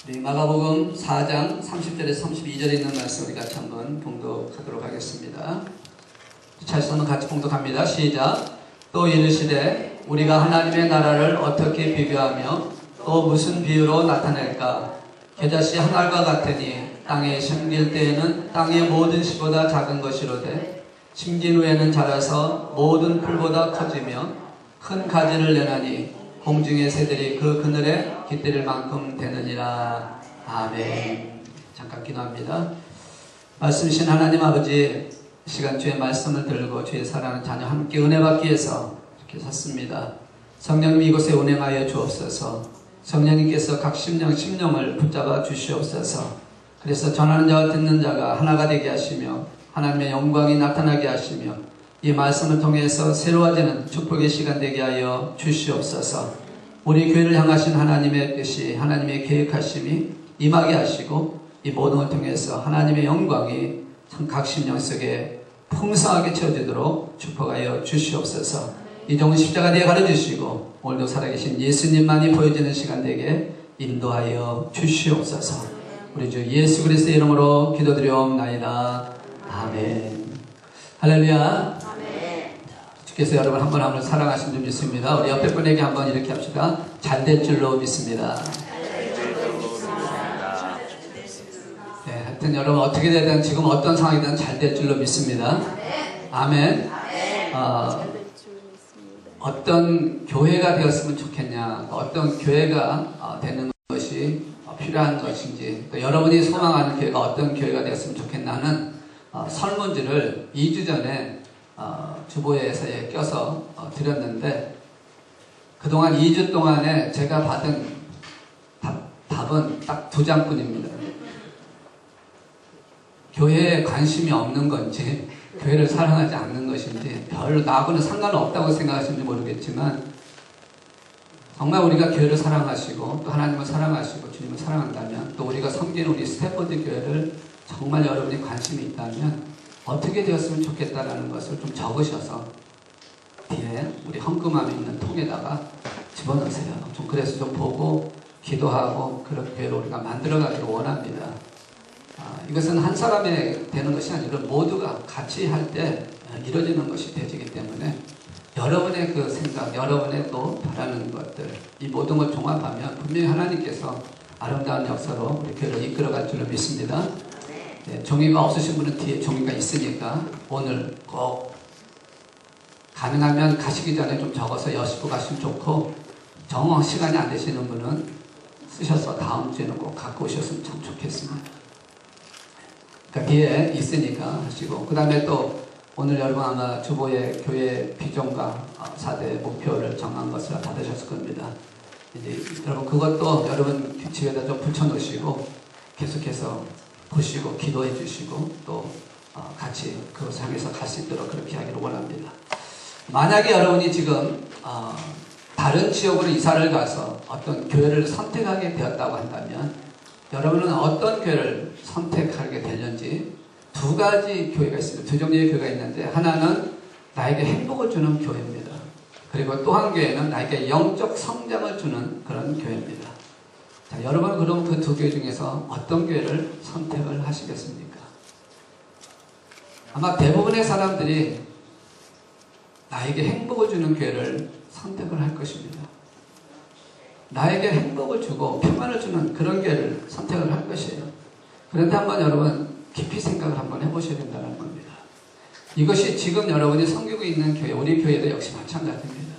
우리 마가복음 4장 30절에서 32절에 있는 말씀 우리 같이 한번 봉독하도록 하겠습니다. 찰서는 같이 봉독합니다. 시작. 또 이르시되 우리가 하나님의 나라를 어떻게 비교하며 또 무슨 비유로 나타낼까? 겨자씨 한 알과 같으니 땅에 심길 때에는 땅의 모든 씨보다 작은 것이로되 심긴 후에는 자라서 모든 풀보다 커지며 큰 가지를 내나니 공중의 새들이 그 그늘에 깃들일 만큼 되느니라. 아멘. 잠깐 기도합니다. 말씀이신 하나님 아버지, 시간 주의 말씀을 들고 주의 사랑하는 자녀 함께 은혜 받기 위해서 이렇게 섰습니다. 성령님 이곳에 운행하여 주옵소서. 성령님께서 각 심령을 붙잡아 주시옵소서. 그래서 전하는 자와 듣는 자가 하나가 되게 하시며 하나님의 영광이 나타나게 하시며 이 말씀을 통해서 새로워지는 축복의 시간 되게 하여 주시옵소서. 우리 교회를 향하신 하나님의 뜻이, 하나님의 계획하심이 임하게 하시고 이 모든 걸 통해서 하나님의 영광이 각 심령 속에 풍성하게 채워지도록 축복하여 주시옵소서. 이 종은 십자가 뒤에 가려주시고 오늘도 살아계신 예수님만이 보여지는 시간 되게 인도하여 주시옵소서. 우리 주 예수 그리스도의 이름으로 기도드리옵나이다. 아멘. 할렐루야. 주께서 여러분 한 번 한 번 사랑하신 줄 믿습니다. 우리 옆에 분에게 한번 이렇게 합시다. 잘 될 줄로 믿습니다. 네, 하여튼 여러분 어떻게 되든 지금 어떤 상황이든 잘 될 줄로 믿습니다. 아멘. 어떤 교회가 되었으면 좋겠냐, 어떤 교회가 되는 것이 필요한 것인지, 또 여러분이 소망하는 교회가 어떤 교회가 되었으면 좋겠나는 설문지를 2주 전에 주보회에서에 껴서 드렸는데, 그동안 2주 동안에 제가 받은 답은 딱 2장뿐입니다. 교회에 관심이 없는 건지, 교회를 사랑하지 않는 것인지, 별로 나하고는 상관없다고 생각하시는지 모르겠지만, 정말 우리가 교회를 사랑하시고 또 하나님을 사랑하시고 주님을 사랑한다면, 또 우리가 섬기는 우리 스태퍼드 교회를 정말 여러분이 관심이 있다면 어떻게 되었으면 좋겠다라는 것을 좀 적으셔서 뒤에 우리 헌금함이 있는 통에다가 집어넣으세요. 좀 그래서 좀 보고 기도하고 그런 교회를 우리가 만들어가기를 원합니다. 이것은 한 사람의 되는 것이 아니라 모두가 같이 할 때 이루어지는 것이 되기 때문에 여러분의 그 생각, 여러분의 또 바라는 것들, 이 모든 걸 종합하면 분명히 하나님께서 아름다운 역사로 우리 교회를 이끌어갈 줄로 믿습니다. 네, 종이가 없으신 분은 뒤에 종이가 있으니까 오늘 꼭 가능하면 가시기 전에 좀 적어서 여시고 가시면 좋고, 정 시간이 안 되시는 분은 쓰셔서 다음 주에는 꼭 갖고 오셨으면 참 좋겠습니다. 그러니까 뒤에 있으니까 하시고, 그 다음에 또 오늘 여러분 아마 주보의 교회 비전과 4대 목표를 정한 것을 받으셨을 겁니다. 이제 여러분 그것도 여러분 집에다 좀 붙여놓으시고 계속해서 보시고 기도해 주시고 또 같이 그것을 향해서 갈 수 있도록 그렇게 하기를 원합니다. 만약에 여러분이 지금 다른 지역으로 이사를 가서 어떤 교회를 선택하게 되었다고 한다면, 여러분은 어떤 교회를 선택하게 되는지, 두 가지 교회가 있습니다. 두 종류의 교회가 있는데, 하나는 나에게 행복을 주는 교회입니다. 그리고 또 한 교회는 나에게 영적 성장을 주는 그런 교회입니다. 자, 여러분 그럼 그 두 교회 중에서 어떤 교회를 선택을 하시겠습니까? 아마 대부분의 사람들이 나에게 행복을 주는 교회를 선택을 할 것입니다. 나에게 행복을 주고 평안을 주는 그런 교회를 선택을 할 것이에요. 그런데 한번 여러분 깊이 생각을 한번 해보셔야 된다는 겁니다. 이것이 지금 여러분이 섬기고 있는 교회, 우리 교회도 역시 마찬가지입니다.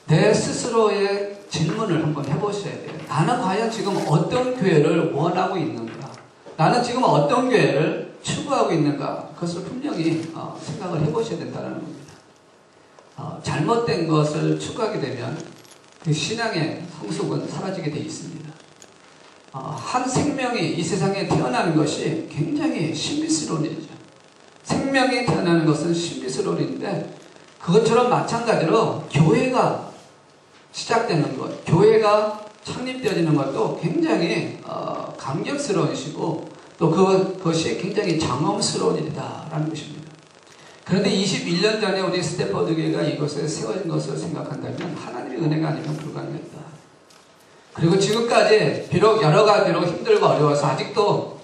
내 스스로의 질문을 한번 해보셔야 돼요. 나는 과연 지금 어떤 교회를 원하고 있는가? 나는 지금 어떤 교회를 추구하고 있는가? 그것을 분명히 생각을 해보셔야 된다는 겁니다. 잘못된 것을 추구하게 되면 그 신앙의 성숙은 사라지게 되어 있습니다. 한 생명이 이 세상에 태어나는 것이 굉장히 신비스러운 일이죠. 생명이 태어나는 것은 신비스러운 일인데, 그것처럼 마찬가지로 교회가 시작되는 것, 교회가 창립되어지는 것도 굉장히 감격스러운 일이고, 또 그것이 굉장히 장엄스러운 일이다라는 것입니다. 그런데 21년 전에 우리 스태퍼드 교회가 이곳에 세워진 것을 생각한다면 하나님의 은혜가 아니면 불가능했다. 그리고 지금까지 비록 여러 가지로 힘들고 어려워서 아직도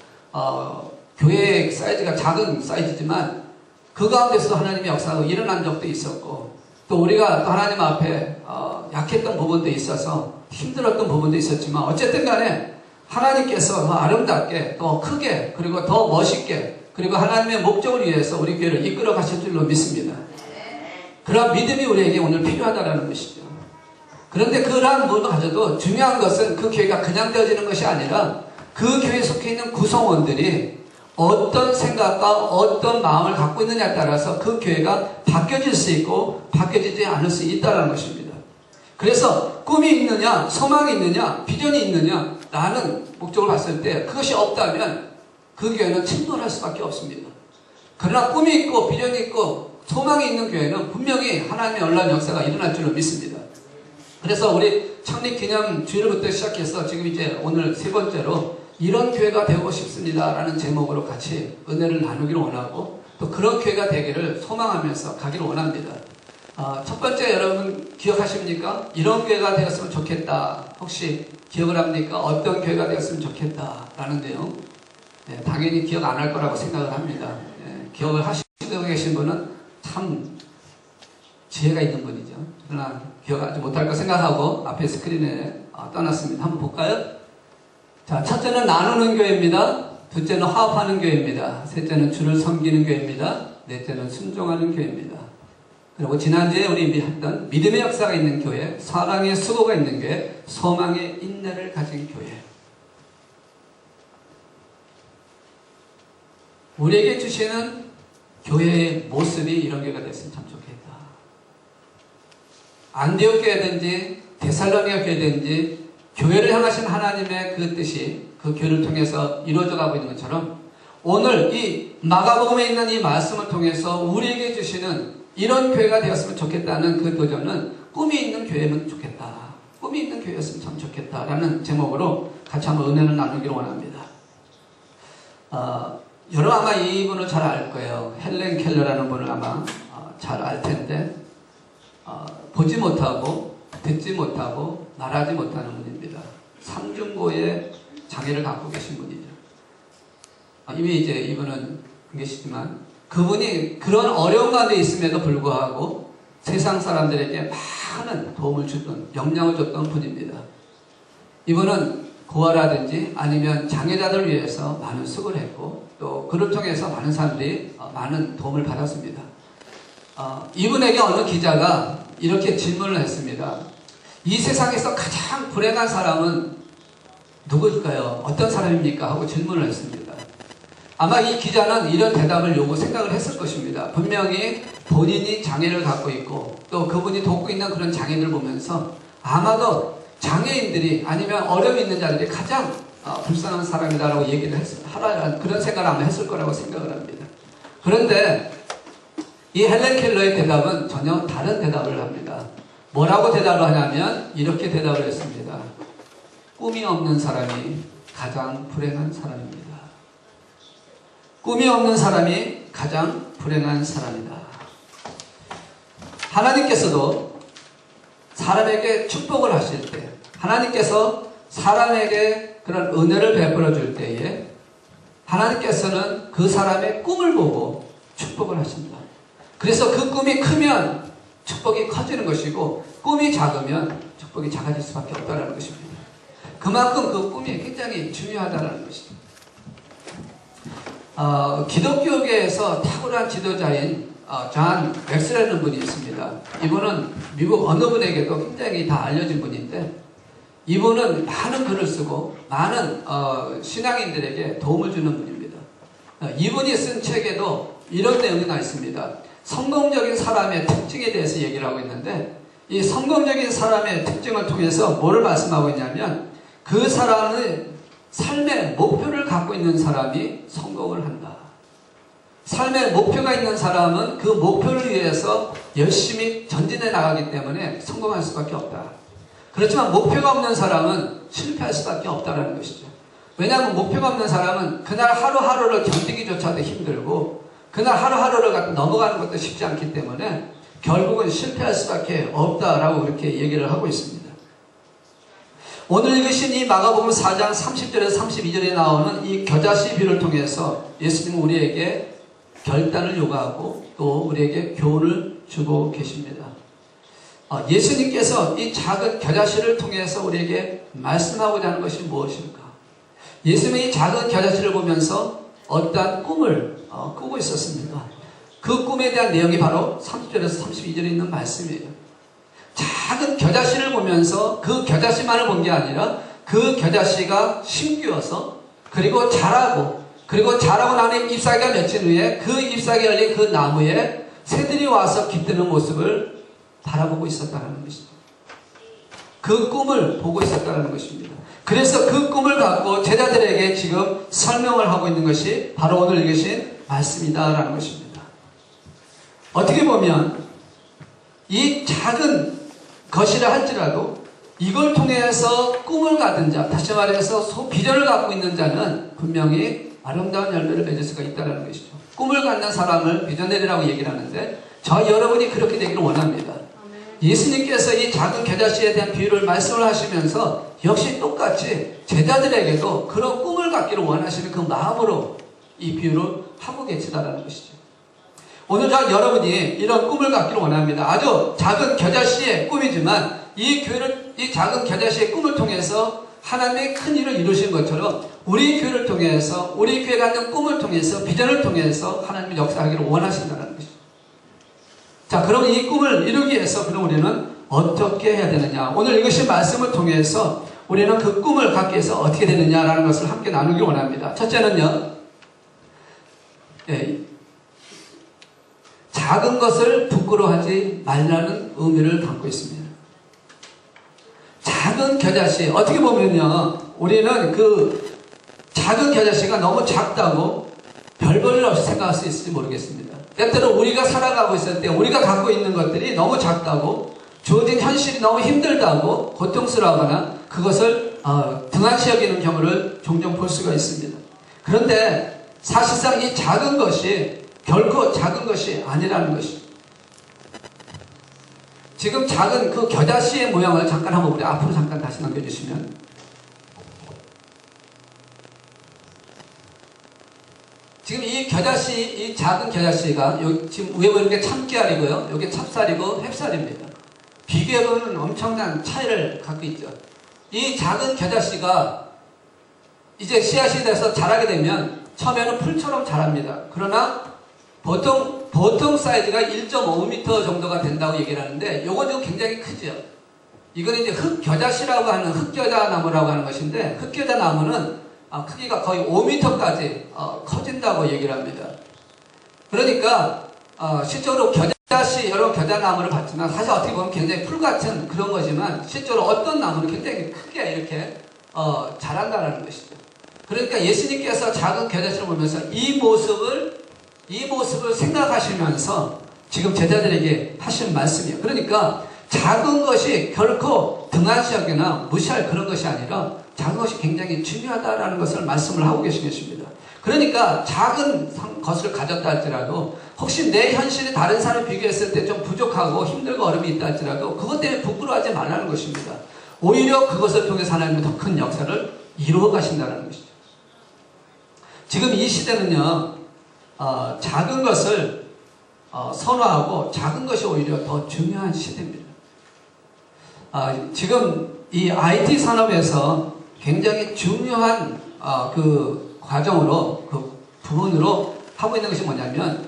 교회의 사이즈가 작은 사이즈지만 그 가운데서 하나님의 역사가 일어난 적도 있었고 또 우리가 또 하나님 앞에 약했던 부분도 있어서 힘들었던 부분도 있었지만 어쨌든 간에 하나님께서 더 아름답게 더 크게 그리고 더 멋있게 그리고 하나님의 목적을 위해서 우리 교회를 이끌어 가실 줄로 믿습니다. 그런 믿음이 우리에게 오늘 필요하다는 것이죠. 그런데 그러한 부분을 가져도 중요한 것은 그 교회가 그냥 되어지는 것이 아니라 그 교회에 속해 있는 구성원들이 어떤 생각과 어떤 마음을 갖고 있느냐에 따라서 그 교회가 바뀌어질 수 있고 바뀌어지지 않을 수 있다는 것입니다. 그래서 꿈이 있느냐, 소망이 있느냐, 비전이 있느냐 라는 목적을 봤을 때 그것이 없다면 그 교회는 침몰할 수밖에 없습니다. 그러나 꿈이 있고 비전이 있고 소망이 있는 교회는 분명히 하나님의 놀라운 역사가 일어날 줄로 믿습니다. 그래서 우리 창립기념 주일부터 시작해서 지금 이제 오늘 세 번째로 이런 교회가 되고 싶습니다 라는 제목으로 같이 은혜를 나누기를 원하고 또 그런 교회가 되기를 소망하면서 가기를 원합니다. 첫 번째 여러분 기억하십니까? 이런 교회가 되었으면 좋겠다. 혹시 기억을 합니까? 어떤 교회가 되었으면 좋겠다 라는 내용. 네, 당연히 기억 안 할 거라고 생각을 합니다. 네, 기억을 하시고 계신 분은 참 지혜가 있는 분이죠. 그러나 기억하지 못할 거 생각하고 앞에 스크린에 떠났습니다. 한번 볼까요? 자, 첫째는 나누는 교회입니다. 둘째는 화합하는 교회입니다. 셋째는 주를 섬기는 교회입니다. 넷째는 순종하는 교회입니다. 그리고 지난주에 우리 했던 믿음의 역사가 있는 교회, 사랑의 수고가 있는 교회, 소망의 인내를 가진 교회. 우리에게 주시는 교회의 모습이 이런 교회가 됐으면 참 좋겠다. 안디옥 교회든지 데살로니가 교회든지 교회를 향하신 하나님의 그 뜻이 그 교회를 통해서 이루어져 가고 있는 것처럼 오늘 이 마가복음에 있는 이 말씀을 통해서 우리에게 주시는 이런 교회가 되었으면 좋겠다는 그 도전은 꿈이 있는 교회는 좋겠다. 꿈이 있는 교회였으면 참 좋겠다라는 제목으로 같이 한번 은혜를 나누기를 원합니다. 여러분 아마 이분을 잘 알 거예요. 헬렌 켈러라는 분을 아마 잘 알 텐데 보지 못하고 듣지 못하고 말하지 못하는 분입니다. 삼중고의 장애를 갖고 계신 분이죠. 이미 이제 이분은 안 계시지만 그분이 그런 어려운 가운데 있음에도 불구하고 세상 사람들에게 많은 도움을 줬던 영향을 줬던 분입니다. 이분은 고아라든지 아니면 장애자들을 위해서 많은 수고를 했고 또 그를 통해서 많은 사람들이 많은 도움을 받았습니다. 이분에게 어느 기자가 이렇게 질문을 했습니다. 이 세상에서 가장 불행한 사람은 누구일까요? 어떤 사람입니까? 하고 질문을 했습니다. 아마 이 기자는 이런 대답을 생각을 했을 것입니다. 분명히 본인이 장애를 갖고 있고 또 그분이 돕고 있는 그런 장애를 보면서 아마도 장애인들이 아니면 어려움이 있는 자들이 가장 불쌍한 사람이다라고 얘기를 하라는 그런 생각을 아마 했을 거라고 생각을 합니다. 그런데 이 헬렌 켈러의 대답은 전혀 다른 대답을 합니다. 뭐라고 대답을 하냐면 이렇게 대답을 했습니다. 꿈이 없는 사람이 가장 불행한 사람입니다. 꿈이 없는 사람이 가장 불행한 사람이다. 하나님께서도 사람에게 축복을 하실 때 하나님께서 사람에게 그런 은혜를 베풀어 줄 때에 하나님께서는 그 사람의 꿈을 보고 축복을 하신다. 그래서 그 꿈이 크면 축복이 커지는 것이고 꿈이 작으면 축복이 작아질 수밖에 없다는 것입니다. 그만큼 그 꿈이 굉장히 중요하다는 것이죠. 기독교계에서 탁월한 지도자인 존 엑스라는 분이 있습니다. 이분은 미국 어느 분에게도 굉장히 다 알려진 분인데 이분은 많은 글을 쓰고 많은 신앙인들에게 도움을 주는 분입니다. 이분이 쓴 책에도 이런 내용이 나 있습니다. 성공적인 사람의 특징에 대해서 얘기를 하고 있는데 이 성공적인 사람의 특징을 통해서 뭐를 말씀하고 있냐면 그 사람의 삶의 목표를 갖고 있는 사람이 성공을 한다. 삶의 목표가 있는 사람은 그 목표를 위해서 열심히 전진해 나가기 때문에 성공할 수밖에 없다. 그렇지만 목표가 없는 사람은 실패할 수밖에 없다는 것이죠. 왜냐하면 목표가 없는 사람은 그날 하루하루를 견디기조차도 힘들고 그날 하루하루를 갖고 넘어가는 것도 쉽지 않기 때문에 결국은 실패할 수밖에 없다라고 그렇게 얘기를 하고 있습니다. 오늘 읽으신 이 마가복음 4장 30절에서 32절에 나오는 이 겨자씨 비유를 통해서 예수님은 우리에게 결단을 요구하고 또 우리에게 교훈을 주고 계십니다. 예수님께서 이 작은 겨자씨를 통해서 우리에게 말씀하고자 하는 것이 무엇일까? 예수님이 이 작은 겨자씨를 보면서 어떠한 꿈을 꾸고 있었습니다. 그 꿈에 대한 내용이 바로 30절에서 32절에 있는 말씀이에요. 작은 겨자씨를 보면서 그 겨자씨만을 본 게 아니라 그 겨자씨가 심기어서 그리고 자라고 나는 잎사귀가 맺힌 후에 그 잎사귀 열린 그 나무에 새들이 와서 깃드는 모습을 바라보고 있었다는 것이죠. 그 꿈을 보고 있었다는 것입니다. 그래서 그 꿈을 갖고 제자들에게 지금 설명을 하고 있는 것이 바로 오늘 읽으신 말씀이다라는 것입니다. 어떻게 보면 이 작은 것이라 할지라도 이걸 통해서 꿈을 가진 자, 다시 말해서 비전을 갖고 있는 자는 분명히 아름다운 열매를 맺을 수가 있다는 것이죠. 꿈을 갖는 사람을 비전너리라고 얘기를 하는데 저 여러분이 그렇게 되기를 원합니다. 예수님께서 이 작은 겨자씨에 대한 비유를 말씀을 하시면서 역시 똑같이 제자들에게도 그런 꿈을 갖기를 원하시는 그 마음으로 이 비유를 하고 계시다는 것이죠. 오늘 여러분이 이런 꿈을 갖기를 원합니다. 아주 작은 겨자씨의 꿈이지만 이 작은 겨자씨의 꿈을 통해서 하나님의 큰 일을 이루신 것처럼 우리 교회를 통해서 우리 교회가 갖는 꿈을 통해서 비전을 통해서 하나님이 역사하기를 원하신다는 것이죠. 자, 그럼 이 꿈을 이루기 위해서 그럼 우리는 어떻게 해야 되느냐? 오늘 읽으신 말씀을 통해서 우리는 그 꿈을 갖기 위해서 어떻게 되느냐라는 것을 함께 나누기 원합니다. 첫째는요, 작은 것을 부끄러워하지 말라는 의미를 담고 있습니다. 작은 겨자씨, 어떻게 보면요, 우리는 그 작은 겨자씨가 너무 작다고 별 볼 일 없이 생각할 수 있을지 모르겠습니다. 때때로 우리가 살아가고 있을 때 우리가 갖고 있는 것들이 너무 작다고, 주어진 현실이 너무 힘들다고 고통스러워하거나 그것을 등한시 여기는 경우를 종종 볼 수가 있습니다. 그런데 사실상 이 작은 것이 결코 작은 것이 아니라는 것이죠. 지금 작은 그 겨자씨의 모양을 잠깐 한번 우리 앞으로 잠깐 다시 넘겨주시면, 지금 이 겨자씨, 이 작은 겨자씨가 지금 위에 보이는 게 참깨알이고요, 여기 찹쌀이고 햅쌀입니다. 비교해보면 엄청난 차이를 갖고 있죠. 이 작은 겨자씨가 이제 씨앗이 돼서 자라게 되면 처음에는 풀처럼 자랍니다. 그러나 보통 사이즈가 1.5m 정도가 된다고 얘기를 하는데, 요건 지금 굉장히 크죠. 이건 이제 흑겨자씨라고 하는, 흑겨자나무라고 하는 것인데, 흑겨자나무는 크기가 거의 5m까지 커진다고 얘기를 합니다. 그러니까 실제로 겨자씨, 여러 겨자나무를 봤지만 사실 어떻게 보면 굉장히 풀같은 그런 거지만 실제로 어떤 나무는 굉장히 크게 이렇게 자란다는 것이죠. 그러니까 예수님께서 작은 겨자씨를 보면서 이 모습을 생각하시면서 지금 제자들에게 하신 말씀이에요. 그러니까 작은 것이 결코 등한시 여기나 무시할 그런 것이 아니라 작은 것이 굉장히 중요하다라는 것을 말씀을 하고 계신 것입니다. 그러니까 작은 것을 가졌다 할지라도 혹시 내 현실이 다른 사람을 비교했을 때 좀 부족하고 힘들고 어려움이 있다 할지라도 그것 때문에 부끄러워하지 말라는 것입니다. 오히려 그것을 통해서 하나님은 더 큰 역사를 이루어 가신다는 것이죠. 지금 이 시대는요, 작은 것을 선호하고 작은 것이 오히려 더 중요한 시대입니다. 지금 이 IT 산업에서 굉장히 중요한 그 과정으로, 그 부분으로 하고 있는 것이 뭐냐면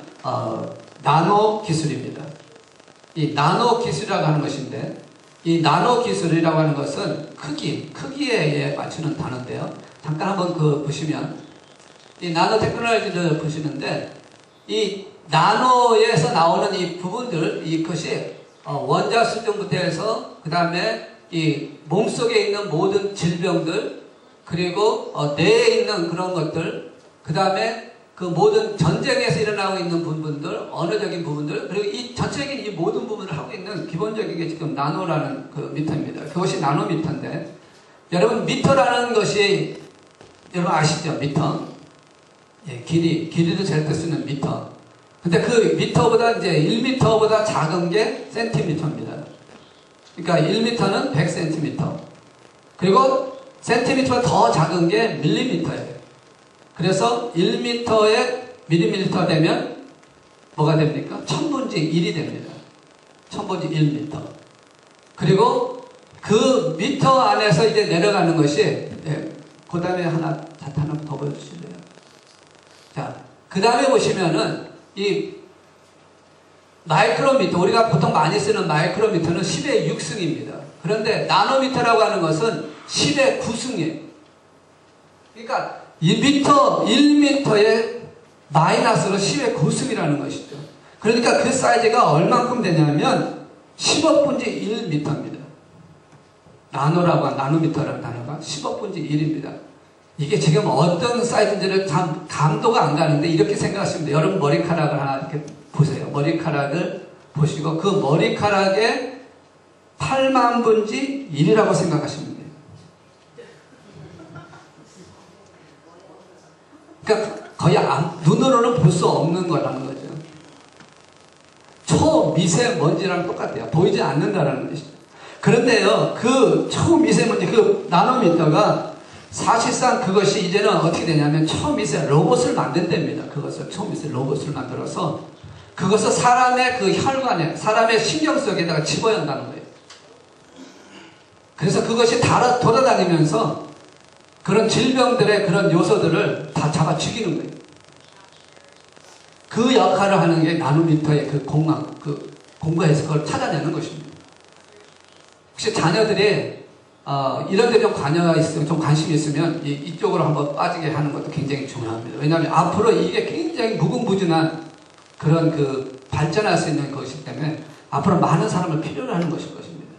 나노 기술입니다. 이 나노 기술이라고 하는 것인데, 이 나노 기술이라고 하는 것은 크기에 맞추는 단어인데요. 잠깐 한번 보시면 이 나노 테크놀로지를 보시는데, 이 나노에서 나오는 이 부분들, 이것이 원자 수준부터 해서 그 다음에 이 몸속에 있는 모든 질병들, 그리고 뇌에 있는 그런 것들, 그 다음에 그 모든 전쟁에서 일어나고 있는 부분들, 언어적인 부분들, 그리고 이 전체적인 이 모든 부분을 하고 있는 기본적인 게 지금 나노라는 그 미터입니다. 그것이 나노미터인데, 여러분 미터라는 것이 여러분 아시죠? 미터. 예, 길이도 잴 때 쓰는 미터. 근데 그 미터보다 이제 1미터보다 작은 게 센티미터입니다. 그러니까 1미터는 100cm. 그리고 센티미터가 더 작은 게 밀리미터예요. 그래서 1m에 밀리미터 되면 뭐가 됩니까? 1000분지 1이 됩니다. 1000분지 1m. 그리고 그 미터 안에서 이제 내려가는 것이, 그 다음에 하나 더 보여주실래요? 자, 그 다음에 보시면은 이 마이크로미터, 우리가 보통 많이 쓰는 마이크로미터는 10의 6승입니다. 그런데 나노미터라고 하는 것은 10의 9승이에요. 그러니까 1m에 마이너스로 10의 9승이라는 것이죠. 그러니까 그 사이즈가 얼만큼 되냐면 10억 분지 1m입니다. 나노미터라는 단어가 10억 분지 1입니다. 이게 지금 어떤 사이즈인지를 감도가 안 가는데 이렇게 생각하시면 돼요. 여러분 머리카락을 하나 이렇게 보세요. 머리카락을 보시고 그 머리카락의 8만 분지 1이라고 생각하시면 돼요. 그러니까 거의 눈으로는 볼 수 없는 거라는 거죠. 초미세먼지랑 똑같아요. 보이지 않는다라는 것이죠. 그런데요, 그 초미세먼지, 그 나노미터가 사실상 그것이 이제는 어떻게 되냐면 초미세 로봇을 만든답니다. 그것을 초미세 로봇을 만들어서 그것을 사람의 그 혈관에, 사람의 신경 속에다가 집어연다는 거예요. 그래서 그것이 돌아다니면서 그런 질병들의 그런 요소들을 다 잡아 죽이는 거예요. 그 역할을 하는 게 나노미터의 그 공간에서 그걸 찾아내는 것입니다. 혹시 자녀들이 이런 데 좀 관여가 있으면, 좀 관심이 있으면 이쪽으로 한번 빠지게 하는 것도 굉장히 중요합니다. 왜냐하면 앞으로 이게 굉장히 무궁무진한 그런 발전할 수 있는 것이기 때문에 앞으로 많은 사람을 필요로 하는 것일 것입니다.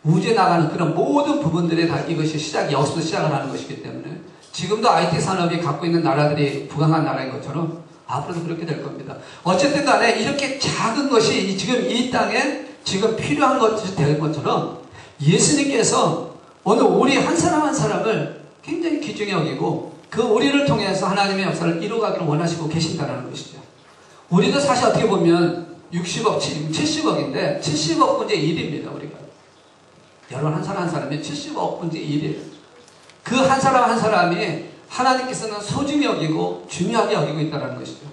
우주에 나가는 그런 모든 부분들에 다 이것이 여기서 시작을 하는 것이기 때문에 지금도 IT 산업이 갖고 있는 나라들이 부강한 나라인 것처럼 앞으로도 그렇게 될 겁니다. 어쨌든 간에 이렇게 작은 것이 지금 이 땅에 지금 필요한 것이 될 것처럼 예수님께서 오늘 우리 한 사람 한 사람을 굉장히 귀중히 여기고 그 우리를 통해서 하나님의 역사를 이루어가기를 원하시고 계신다는 것이죠. 우리도 사실 어떻게 보면 60억, 70억인데 70억 분의 1입니다. 우리가. 여러분 한 사람 한 사람이 70억 분의 1이에요. 그 한 사람 한 사람이 하나님께서는 소중히 여기고 중요하게 여기고 있다는 것이죠.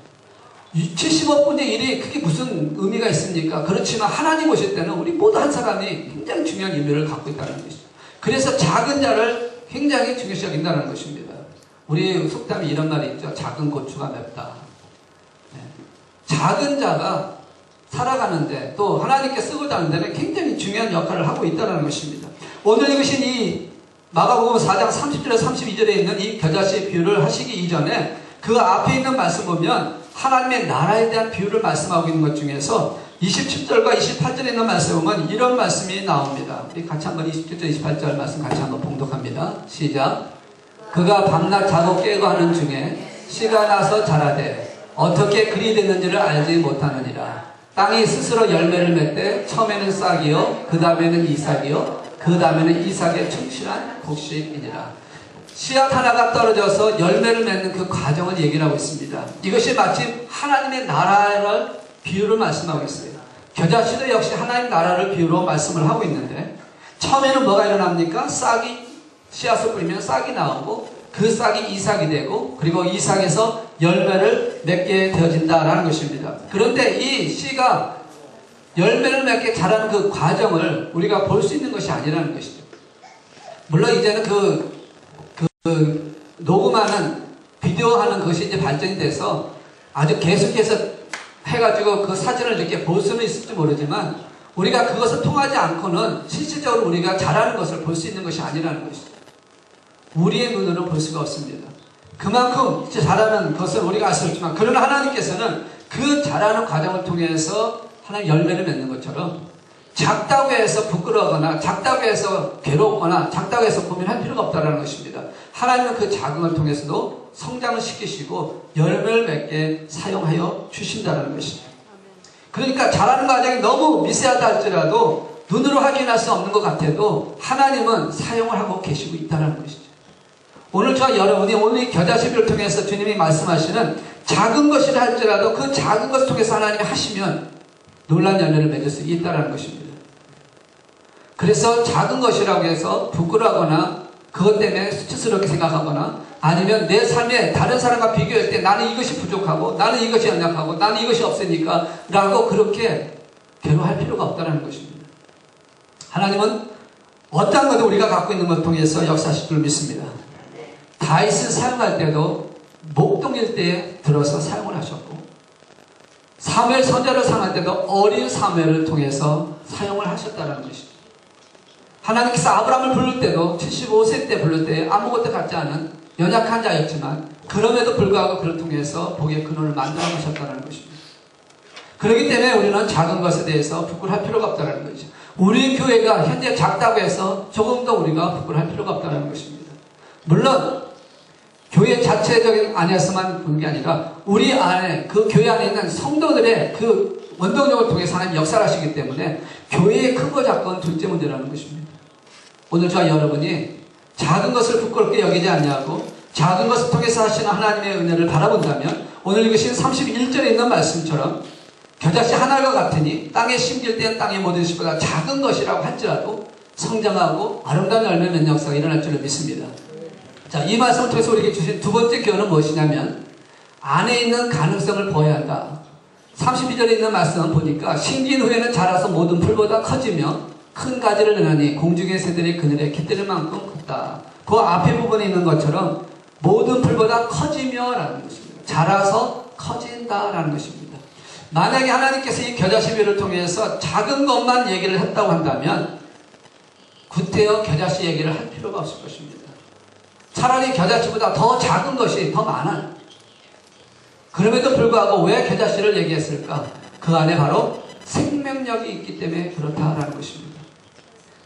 70억 분의 1이 그게 무슨 의미가 있습니까? 그렇지만 하나님 오실 때는 우리 모두 한 사람이 굉장히 중요한 의미를 갖고 있다는 것이죠. 그래서 작은 자를 굉장히 중요시 여긴다는 것입니다. 우리 속담에 이런 말이 있죠. 작은 고추가 맵다. 네. 작은 자가 살아가는데 또 하나님께 쓰고자 하는 데는 굉장히 중요한 역할을 하고 있다는 것입니다. 오늘 읽으신 이 마가복음 4장 30절에 32절에 있는 이 겨자씨 비유를 하시기 이전에 그 앞에 있는 말씀 보면 하나님의 나라에 대한 비유를 말씀하고 있는 것 중에서 27절과 28절에 있는 말씀 보면 이런 말씀이 나옵니다. 우리 같이 한번 27절 28절 말씀 같이 한번 봉독합니다. 시작. 그가 밤낮 자고 깨고 하는 중에 씨가 나서 자라되 어떻게 그리 됐는지를 알지 못하느니라. 땅이 스스로 열매를 맺되 처음에는 싹이요 그 다음에는 이삭이요 그 다음에는 이삭의 충실한 곡식이니라. 씨앗 하나가 떨어져서 열매를 맺는 그 과정을 얘기를 하고 있습니다. 이것이 마침 하나님의 나라를 비유를 말씀하고 있어요. 겨자씨도 역시 하나님 나라를 비유로 말씀을 하고 있는데 처음에는 뭐가 일어납니까? 씨앗을 뿌리면 싹이 나오고 그 싹이 이삭이 되고 그리고 이삭에서 열매를 맺게 되어진다라는 것입니다. 그런데 이 씨가 열매를 맺게 자라는 그 과정을 우리가 볼 수 있는 것이 아니라는 것이죠. 물론 이제는 녹음하는 비디오하는 것이 이제 발전이 돼서 아주 계속해서 해가지고 그 사진을 이렇게 볼 수는 있을지 모르지만 우리가 그것을 통하지 않고는 실질적으로 우리가 자라는 것을 볼 수 있는 것이 아니라는 것이죠. 우리의 눈으로는 볼 수가 없습니다. 그만큼 자라는 것을 우리가 알 수 없지만 그러나 하나님께서는 그 자라는 과정을 통해서 하나님 열매를 맺는 것처럼 작다고 해서 부끄러워하거나 작다고 해서 괴롭거나 작다고 해서 고민할 필요가 없다는 것입니다. 하나님은 그 작음을 통해서도 성장을 시키시고 열매를 맺게 사용하여 주신다는 것이죠. 그러니까 자라는 과정이 너무 미세하다 할지라도 눈으로 확인할 수 없는 것 같아도 하나님은 사용을 하고 계시고 있다는 것이죠. 오늘 저와 여러분이 오늘 이 겨자씨를 통해서 주님이 말씀하시는 작은 것이라 할지라도 그 작은 것을 통해서 하나님이 하시면 놀란 열매를 맺을 수 있다는 것입니다. 그래서 작은 것이라고 해서 부끄러워하거나 그것 때문에 수치스럽게 생각하거나 아니면 내 삶에 다른 사람과 비교할 때 나는 이것이 부족하고 나는 이것이 연약하고 나는 이것이 없으니까 라고 그렇게 괴로워할 필요가 없다는 것입니다. 하나님은 어떠한 것도 우리가 갖고 있는 것을 통해서 역사하실 줄 믿습니다. 다윗을 사용할 때도 목동일 때에 들어서 사용을 하셨고 사무엘 선지자를 사용할 때도 어린 사무엘을 통해서 사용을 하셨다는 것이죠. 하나님께서 아브라함을 부를 때도 75세 때 부를 때 아무것도 갖지 않은 연약한 자였지만 그럼에도 불구하고 그를 통해서 복의 근원을 만들어 가셨다는 것입니다. 그렇기 때문에 우리는 작은 것에 대해서 부끄러워할 필요가 없다는 것이죠. 우리 교회가 현재 작다고 해서 조금 더 우리가 부끄러워할 필요가 없다는 것입니다. 물론 교회 자체적인 안에서만 보는 게 아니라 우리 안에 그 교회 안에 있는 성도들의 그 원동력을 통해서 하나님 역사를 하시기 때문에 교회의 크고 작건 둘째 문제라는 것입니다. 오늘 저와 여러분이 작은 것을 부끄럽게 여기지 않냐고 작은 것을 통해서 하시는 하나님의 은혜를 바라본다면 오늘 읽으신 31절에 있는 말씀처럼 겨자씨 하나가 같으니 땅에 심길 때는 땅의 모든 씨보다 작은 것이라고 할지라도 성장하고 아름다운 열매 맺는 역사가 일어날 줄을 믿습니다. 자, 이 말씀을 통해서 우리에게 주신 두 번째 교훈은 무엇이냐면 안에 있는 가능성을 보아야 한다. 32절에 있는 말씀을 보니까 심긴 후에는 자라서 모든 풀보다 커지며 큰 가지를 내나니 공중의 새들이 그늘에 깃들 만큼 컸다. 그 앞에 부분에 있는 것처럼 모든 풀보다 커지며 라는 것입니다. 자라서 커진다 라는 것입니다. 만약에 하나님께서 이 겨자씨비를 통해서 작은 것만 얘기를 했다고 한다면 구태여 겨자씨 얘기를 할 필요가 없을 것입니다. 차라리 겨자씨보다 더 작은 것이 더 많아요. 그럼에도 불구하고 왜 겨자씨를 얘기했을까? 그 안에 바로 생명력이 있기 때문에 그렇다라는 것입니다.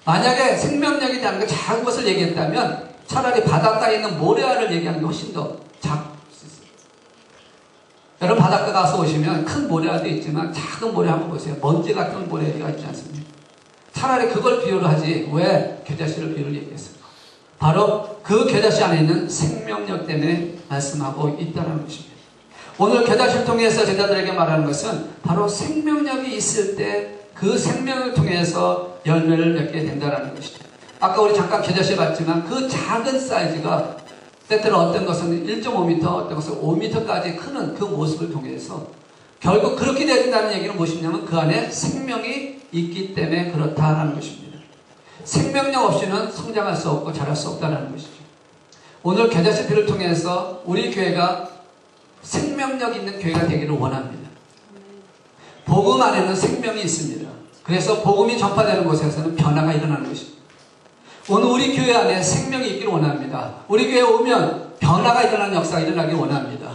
만약에 생명력이 있다는 게 작은 것을 얘기했다면 차라리 바닷가에 있는 모래알을 얘기하는 게 훨씬 더 작을 수 있어요. 여러분 바닷가 가서 오시면 큰 모래알도 있지만 작은 모래 한번 보세요. 먼지 같은 모래가 있지 않습니까? 차라리 그걸 비유를 하지 왜 겨자씨를 비유를 얘기했을까? 바로 그 겨자씨 안에 있는 생명력 때문에 말씀하고 있다는 것입니다. 오늘 겨자씨를 통해서 제자들에게 말하는 것은 바로 생명력이 있을 때 그 생명을 통해서 열매를 맺게 된다는 것이죠. 아까 우리 잠깐 겨자씨 봤지만 그 작은 사이즈가 때때로 어떤 것은 1.5m, 어떤 것은 5m까지 크는 그 모습을 통해서 결국 그렇게 되어진다는 얘기는 무엇이냐면 그 안에 생명이 있기 때문에 그렇다는 것입니다. 생명력 없이는 성장할 수 없고 자랄 수 없다는 것이죠. 오늘 겨자씨피를 통해서 우리 교회가 생명력 있는 교회가 되기를 원합니다. 복음 안에는 생명이 있습니다. 그래서 복음이 전파되는 곳에서는 변화가 일어나는 것입니다. 오늘 우리 교회 안에 생명이 있기를 원합니다. 우리 교회에 오면 변화가 일어나는 역사가 일어나길 원합니다.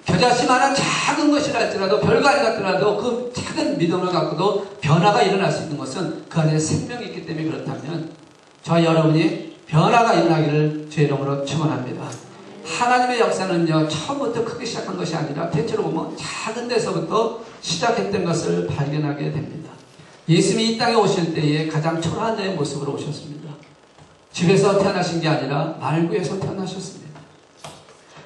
겨자씨만한 작은 것이라 할지라도 별거 아니 같더라도 그 작은 믿음을 갖고도 변화가 일어날 수 있는 것은 그 안에 생명이 있기 때문에 그렇다면 저와 여러분이 변화가 일어나기를 주의 이름으로 축원합니다. 하나님의 역사는요 처음부터 크게 시작한 것이 아니라 대체로 보면 작은 데서부터 시작했던 것을 발견하게 됩니다. 예수님이 이 땅에 오실 때에 가장 초라한 자의 모습으로 오셨습니다. 집에서 태어나신 게 아니라 말구에서 태어나셨습니다.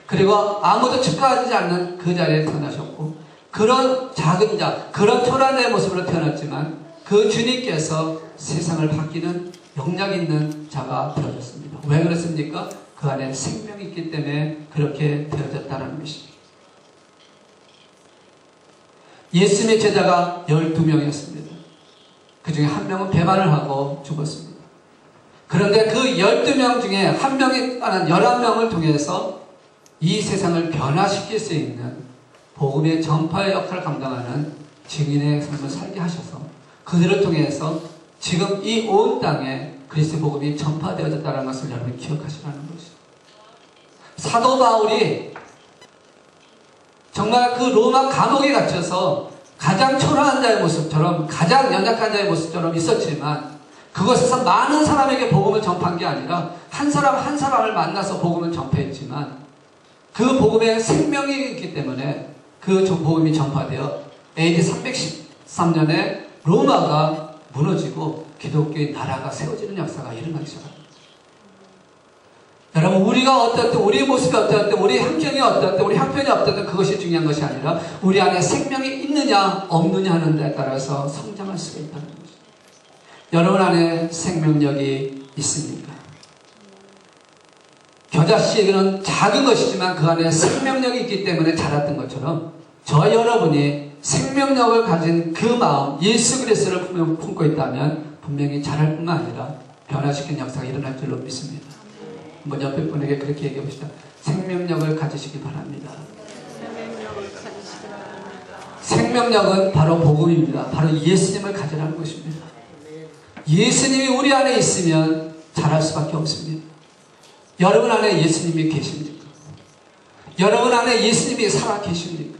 그리고 아무도 축하하지 않는 그 자리에 태어나셨고 그런 작은 자, 그런 초라한 자의 모습으로 태어났지만 그 주님께서 세상을 바뀌는 영향 있는 자가 되어졌습니다. 왜 그렇습니까? 그 안에 생명이 있기 때문에 그렇게 되어졌다는 것입니다. 예수님의 제자가 12명이었습니다. 그 중에 한 명은 배반을 하고 죽었습니다. 그런데 그 12명 중에 한 명이 떠난 11명을 통해서 이 세상을 변화시킬 수 있는 복음의 전파의 역할을 감당하는 증인의 삶을 살게 하셔서 그들을 통해서 지금 이 온 땅에 그리스도 복음이 전파되어졌다는 것을 여러분이 기억하시라는 것이죠. 사도 바울이 정말 그 로마 감옥에 갇혀서 가장 초라한 자의 모습처럼 가장 연약한 자의 모습처럼 있었지만 그것에서 많은 사람에게 복음을 전파한 게 아니라 한 사람 한 사람을 만나서 복음을 전파했지만 그 복음에 생명이 있기 때문에 그 복음이 전파되어 AD 313년에 로마가 무너지고 기독교의 나라가 세워지는 역사가 일어나기 시작합니다. 여러분 우리가 어떻든 우리의 모습이 어떻든 우리의 환경이 어떻든 우리 형편이 어떻든 그것이 중요한 것이 아니라 우리 안에 생명이 있느냐 없느냐 하는 데 따라서 성장할 수가 있다는 것입니다. 여러분 안에 생명력이 있습니까? 겨자씨는 작은 것이지만 그 안에 생명력이 있기 때문에 자랐던 것처럼 저 여러분이 생명력을 가진 그 마음, 예수 그리스도를 품고 있다면 분명히 자랄 뿐만 아니라 변화시키는 역사가 일어날 줄로 믿습니다. 한번 옆에 분에게 그렇게 얘기해 봅시다. 생명력을 가지시기 바랍니다. 생명력은 바로 복음입니다. 바로 예수님을 가지라는 것입니다. 예수님이 우리 안에 있으면 자랄 수밖에 없습니다. 여러분 안에 예수님이 계십니까? 여러분 안에 예수님이 살아 계십니까?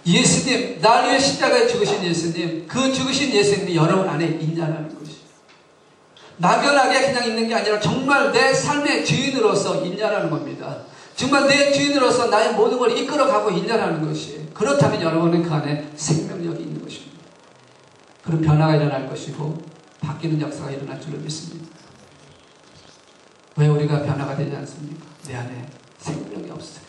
예수님, 날 위해 십자가에 죽으신 예수님, 그 죽으신 예수님이 여러분 안에 있냐라는 것이. 막연하게 그냥 있는 게 아니라 정말 내 삶의 주인으로서 있냐라는 겁니다. 정말 내 주인으로서 나의 모든 걸 이끌어가고 있냐라는 것이. 그렇다면 여러분은 그 안에 생명력이 있는 것입니다. 그런 변화가 일어날 것이고 바뀌는 역사가 일어날 줄로 믿습니다. 왜 우리가 변화가 되지 않습니까? 내 안에 생명력이 없어요.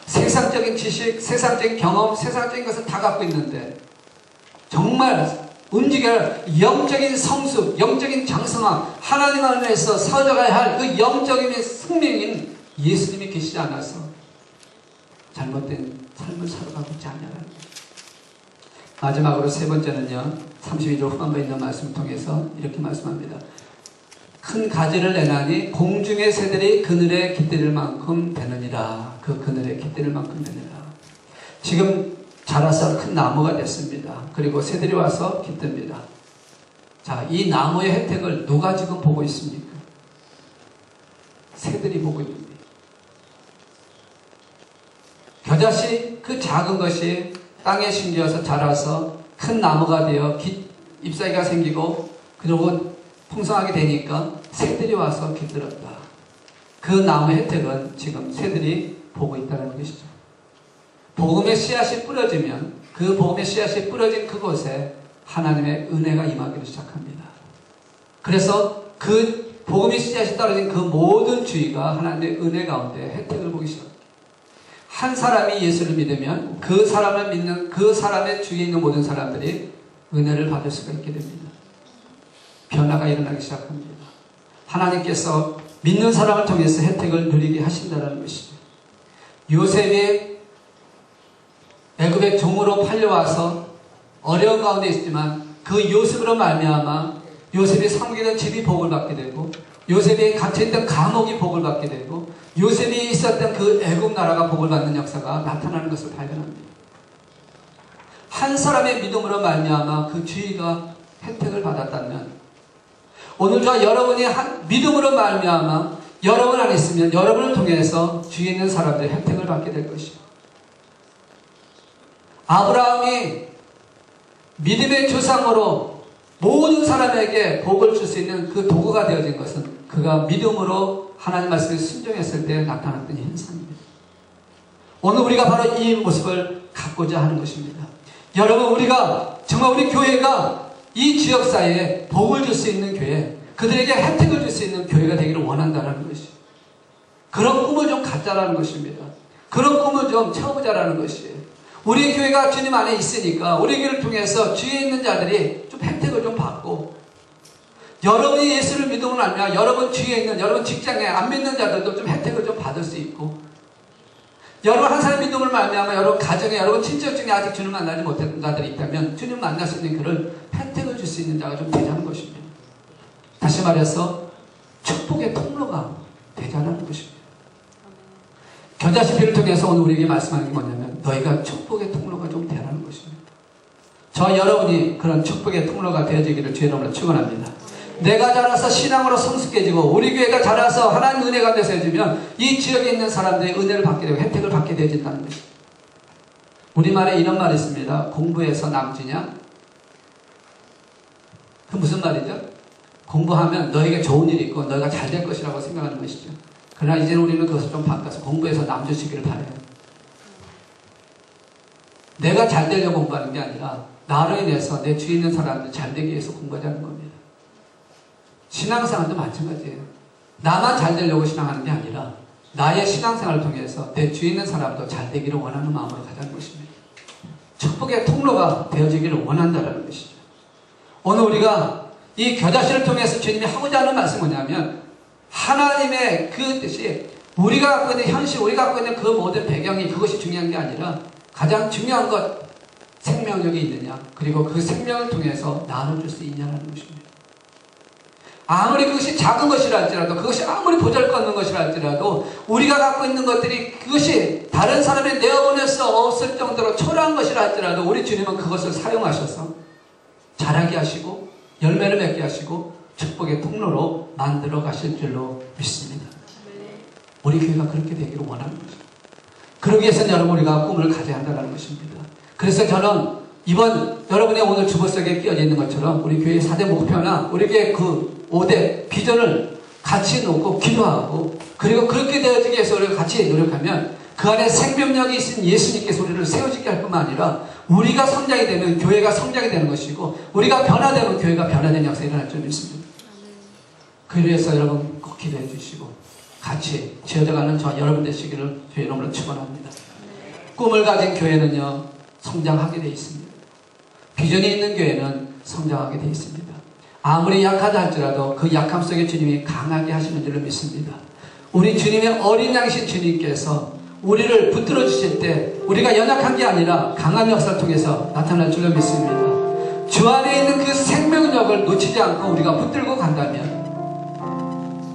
세상적인 지식, 세상적인 경험, 세상적인 것을 다 갖고 있는데 정말 움직여야 영적인 성숙, 영적인 장성함, 하나님 안에서 서져가야 할 그 영적인 생명인 예수님이 계시지 않아서 잘못된 삶을 살아가고 있지 않냐는 거예요. 마지막으로 세 번째는요, 32절 후반부에 있는 말씀을 통해서 이렇게 말씀합니다. 큰 가지를 내나니 공중의 새들이 그늘에 깃들일 만큼 되느니라. 그 그늘에 깃들일 만큼 되느니라. 지금 자라서 큰 나무가 됐습니다. 그리고 새들이 와서 깃듭니다. 자, 이 나무의 혜택을 누가 지금 보고 있습니까? 새들이 보고 있습니다. 겨자씨 그 작은 것이 땅에 심겨서 자라서 큰 나무가 되어 잎사귀가 생기고 그리고 풍성하게 되니까 새들이 와서 깃들었다. 그 나무의 혜택은 지금 새들이 보고 있다는 것이죠. 복음의 씨앗이 뿌려지면 그 복음의 씨앗이 뿌려진 그곳에 하나님의 은혜가 임하기를 시작합니다. 그래서 그 복음의 씨앗이 떨어진 그 모든 주의가 하나님의 은혜 가운데 혜택을 보기 시작합니다. 한 사람이 예수를 믿으면 그 사람을 믿는 그 사람의 주위에 있는 모든 사람들이 은혜를 받을 수가 있게 됩니다. 변화가 일어나기 시작합니다. 하나님께서 믿는 사람을 통해서 혜택을 누리게 하신다는 것이죠. 요셉이 애굽의 종으로 팔려와서 어려운 가운데 있지만 그 요셉으로 말미암아 요셉이 섬기던 집이 복을 받게 되고 요셉이 갇혀있던 감옥이 복을 받게 되고 요셉이 있었던 그 애굽 나라가 복을 받는 역사가 나타나는 것을 발견합니다. 한 사람의 믿음으로 말미암아 그 주의가 혜택을 받았다면 오늘 저와 여러분이 믿음으로 말미암아 여러분 안에 있으면 여러분을 통해서 주위에 있는 사람들이 혜택을 받게 될 것이요. 아브라함이 믿음의 조상으로 모든 사람에게 복을 줄 수 있는 그 도구가 되어진 것은 그가 믿음으로 하나님 말씀에 순종했을 때 나타났던 현상입니다. 오늘 우리가 바로 이 모습을 갖고자 하는 것입니다. 여러분, 우리가 정말 우리 교회가 이 지역사회에 복을 줄 수 있는 교회, 그들에게 혜택을 줄 수 있는 교회가 되기를 원한다는 것이죠. 그런 꿈을 좀 갖자라는 것입니다. 그런 꿈을 좀 채워보자라는 것이에요. 우리 교회가 주님 안에 있으니까 우리 교회를 통해서 주위에 있는 자들이 좀 혜택을 좀 받고 여러분이 예수를 믿음으로 알면 여러분 주위에 있는 여러분 직장에 안 믿는 자들도 좀 혜택을 좀 받을 수 있고 여러분 한 사람 믿음을 말미암아 여러분 가정에 여러분 친척 중에 아직 주님 만나지 못했던 자들이 있다면 주님 만날 수 있는 그런 혜택을 줄 수 있는 자가 좀 되자는 것입니다. 다시 말해서 축복의 통로가 되자는 것입니다. 겨자씨피를 통해서 오늘 우리에게 말씀하는 게 뭐냐면 너희가 축복의 통로가 좀 되라는 것입니다. 저 여러분이 그런 축복의 통로가 되어지기를 주의 이름으로 축원합니다. 내가 자라서 신앙으로 성숙해지고 우리 교회가 자라서 하나님 은혜 가운데 서해지면 이 지역에 있는 사람들이 은혜를 받게 되고 혜택을 받게 되어진다는 것입니다. 우리말에 이런 말이 있습니다. 공부해서 남주냐? 그 무슨 말이죠? 공부하면 너에게 좋은 일이 있고 너희가 잘 될 것이라고 생각하는 것이죠. 그러나 이제는 우리는 그것을 좀 바꿔서 공부해서 남주시기를 바라요. 내가 잘 되려고 공부하는 게 아니라 나로 인해서 내 주위에 있는 사람들 잘 되기 위해서 공부하자는 겁니다. 신앙생활도 마찬가지예요. 나만 잘 되려고 신앙하는 게 아니라 나의 신앙생활을 통해서 내 주위에 있는 사람도 잘 되기를 원하는 마음으로 가자는 것입니다. 축복의 통로가 되어지기를 원한다는 것이죠. 오늘 우리가 이 겨자씨를 통해서 주님이 하고자 하는 말씀은 뭐냐면 하나님의 그 뜻이 우리가 갖고 있는 현실, 우리가 갖고 있는 그 모든 배경이 그것이 중요한 게 아니라 가장 중요한 것, 생명력이 있느냐, 그리고 그 생명을 통해서 나눠줄 수 있냐라는 것입니다. 아무리 그것이 작은 것이라 할지라도, 그것이 아무리 보잘것없는 것이라 할지라도 우리가 갖고 있는 것들이 그것이 다른 사람이 내어보낼 수 없을 정도로 초라한 것이라 할지라도 우리 주님은 그것을 사용하셔서 자라게 하시고 열매를 맺게 하시고 축복의 통로로 만들어 가실 줄로 믿습니다. 우리 교회가 그렇게 되기를 원하는 거죠. 그러기 위해서는 여러분 우리가 꿈을 가져야 한다는 것입니다. 그래서 저는 이번 여러분의 오늘 주보 속에 끼어져 있는 것처럼 우리 교회의 4대 목표나 우리 교회의 그 5대 비전을 같이 놓고 기도하고, 그리고 그렇게 되어지기 위해서 우리가 같이 노력하면 그 안에 생명력이 있은 예수님께서 우리를 세워지게 할 뿐만 아니라 우리가 성장이 되면 교회가 성장이 되는 것이고, 우리가 변화되면 교회가 변화되는 역사가 일어날 줄 믿습니다. 그를 위해서 여러분 꼭 기도해 주시고 같이 지어져가는 저 여러분 되시기를 주의 이름으로 축원합니다. 꿈을 가진 교회는요 성장하게 되어 있습니다. 비전이 있는 교회는 성장하게 되어 있습니다. 아무리 약하다 할지라도 그 약함 속에 주님이 강하게 하시는 줄로 믿습니다. 우리 주님의 어린 양신 주님께서 우리를 붙들어 주실 때 우리가 연약한 게 아니라 강한 역사를 통해서 나타날 줄로 믿습니다. 주 안에 있는 그 생명력을 놓치지 않고 우리가 붙들고 간다면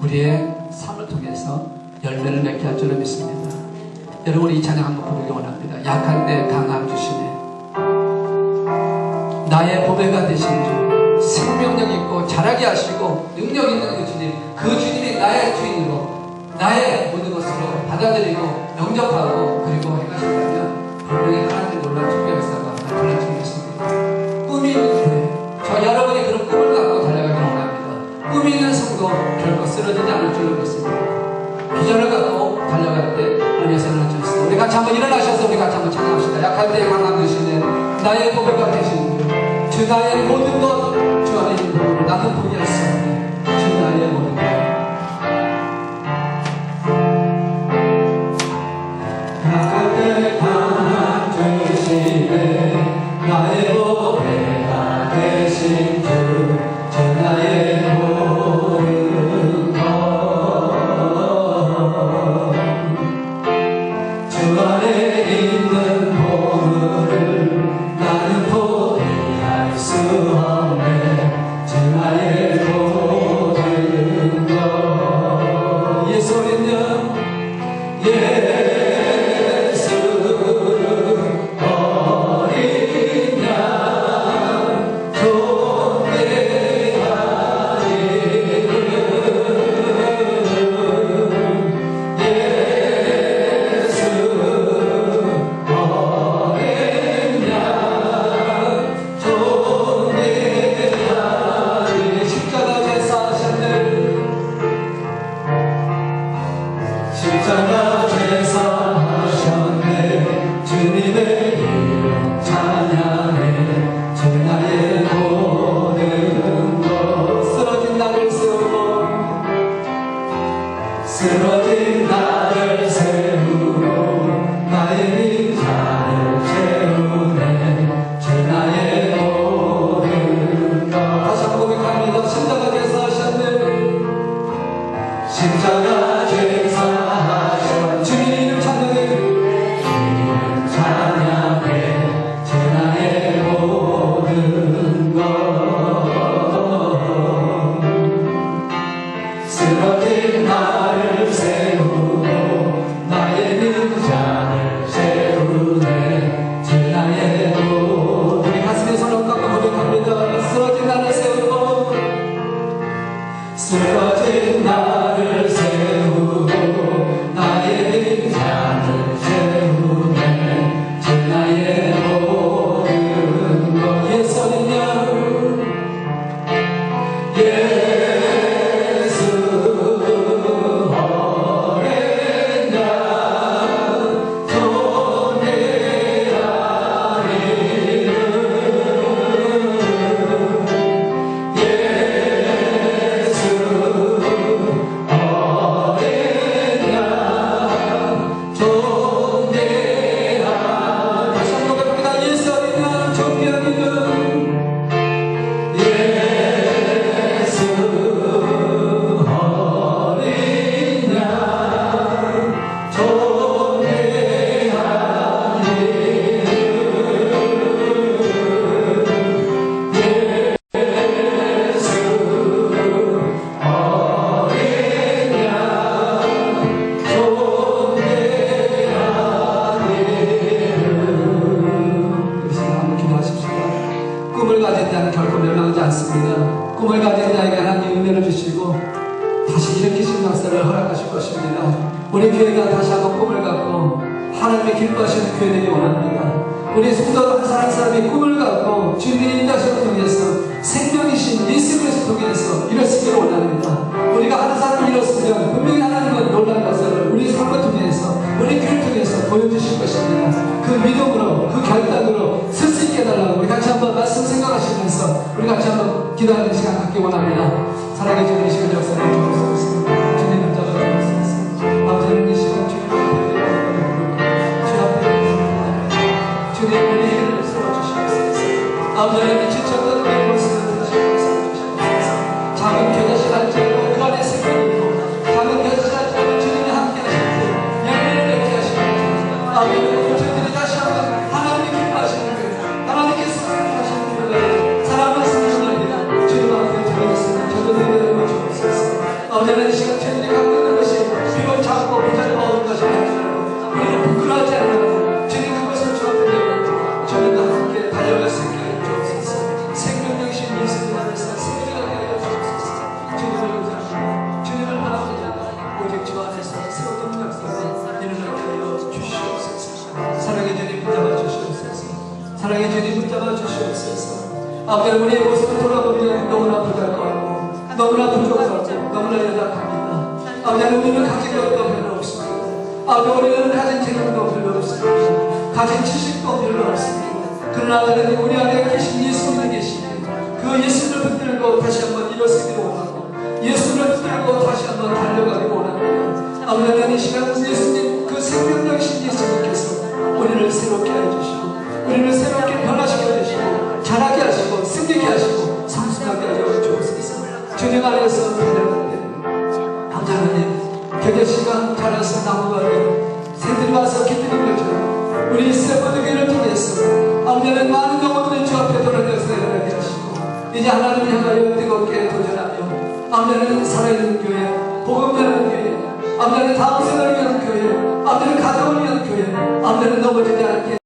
우리의 삶을 통해서 열매를 맺게 할 줄로 믿습니다. 여러분 이 찬양 한번 부르기 원합니다. 약할 때 강함 주시네. 나의 보배가 되신 주, 생명력 있고 자라게 하시고 능력 있는 그 주님, 그 주님이 나의 주인으로 나의 모든 것으로 받아들이고 영접하고 그리고 행하신다면 분명히 하나님의 놀라운 축복 역사가 나타날 줄 믿습니다. 꿈이 있는 교회, 저 여러분이 그런 꿈을 갖고 달려가기를 원합니다. 꿈이 있는 성도 결코 쓰러지지 않을 줄로 믿습니다. 비전을 갖고 달려갈 때 하나님의 선을 줄 수 있습니다. 우리 같이 한번 일어나셔서 우리 같이 한번 찬양합시다. 약할 때 강함 주시네. 나의 보배가 되신 주 나의 모든 것 주 안에 있는 것 나는 포기할 수 없네. 주 나의 모든 것 약할 때 강함 주시네. 나의 보배가 되신 주 나의 모든 것 주 안에 있는 보물을 나는 포기할 수 없네. 주 나의 모든 것 예수는요 예수 어린 양 십자가 제사하셨네. 주님의 이름 찬양해. 주 나의 모든 것 쓰러진 나를 세우고 쓰러진 나를 세우고 나의 빈자를 채우네. 주 나의 모든 것 다시 한번 고백합니다. 십자가 제사하셨네. 십자가 제사하셨네. 주님의 이름 찬양해. 이름 찬양해. 주 나의 모든 것 쓰러진 나를 세우고 나의 빈자를 채우네. 주 나의 모든 우리 가슴에 손을 얹고 고백합니다. 쓰러진 나를 세우고 쓰러진 나를 세우고 나의 빈자를 채우네. 주 나의 모든 것 예수는요 예수 어린 양 존귀한 이름 예수 어린 하시고 다시 일으키신 역사를 허락하실 것입니다. 우리 교회가 다시 한번 꿈을 갖고 하나님의 기뻐하시는 교회 되기 원합니다. 우리 성도 한 사람 한 사람이 꿈을 갖고 주님의 인도하심을 통해서 생명이신 예수 그리스도 통해서 이뤘으기를 원합니다. 우리가 하는 사람을 이뤘으면 분명히 하나님은 놀라운 것을 우리 삶을 통해서 우리 교회를 통해서 보여주실 것입니다. 그 믿음으로 그 결단으로 설 수 있게 해달라고 우리 같이 한번 말씀 생각하시면서 우리 같이 한번 기도하는 시간 갖기 원합니다. 사랑해 주는 이 시간 역사를 주옵소서. 주님을 잡아주옵소서. 아버지는 이 시간 주님 주님 우리 힘을 세워주시옵소서. 아버지는 지쳤던 우리 모습을 다시 세워주시옵소서. 작은 교자실 할지라도 그 안에 생명이 있고 작은 교자실 할지라도 주님이 함께 하실 때 열매를 맺게 하시옵소서. 아버지는 저희들이 다시 한번 하나님이 기뻐하시는 교회 하나님께서 하시는 교회가 사랑을 쓰는 날이다. 주님 앞에 드리겠습니다. 저도 내려놓고 주옵소서. 아버지는 이 시간 저희들이 갖고 있는 것이 비록 작고 부자리가 없는 것이 아니라 우리는 부끄러워하지 않는 주님 그것을 주 앞에 내놓고 주님과 함께 달려갈 수 있게 하여 주옵소서. 생명력신 예수님 안에서 생명하게 하여 주옵소서. 주님을 의지합니다. 주님을 바라보자. 오직 주 안에서 세우는 역사가 일어나게 하여 주시옵소서. 사랑의 주님 붙잡아 주시옵소서. 사랑의 주님 붙잡아 주시옵소서. 아버지 우리의 모습을 돌아보면 너무나 부족하고 너무나 부족하고 너무나 연약합니다. 아버지 우리는 가진 것도 별로 없습니다. 아버지 우리는 가진 재능도 별로 없습니다. 가진 지식도 별로 없습니다. 그러나 하나님 우리 안에 계신 예수님이 계시니 그 예수를 붙들고 다시 한번 일어서기를 원하고 예수를 붙들고 다시 한번 달려가기를 원합니다. 아버지 하나님 이 시간 예수님 그 생명력이신 예수님께서 우리를 새롭게 해주시고 우리를 새롭게 변화시켜 주시고 자라게 하시고 승리케 하시고 성숙하게 하여 주옵소서. 주님 안에서 달려갈 때 아버지 하나님 교제시간 자라서 나무가 되고 새들이 와서 깃드는 것처럼 우리 세번의 교회를 통해서 아버지는 많은 영혼들을 주 앞에 돌아가서 일어나게 하시고 이제 하나님을 향하여 뜨겁게 도전하며 아버지는 살아있는 교회 복음 전하는 교회 아버지는 다음 세대를 위한 교회 아버지는 가정을 위한 교회 아버지는 넘어지지 않게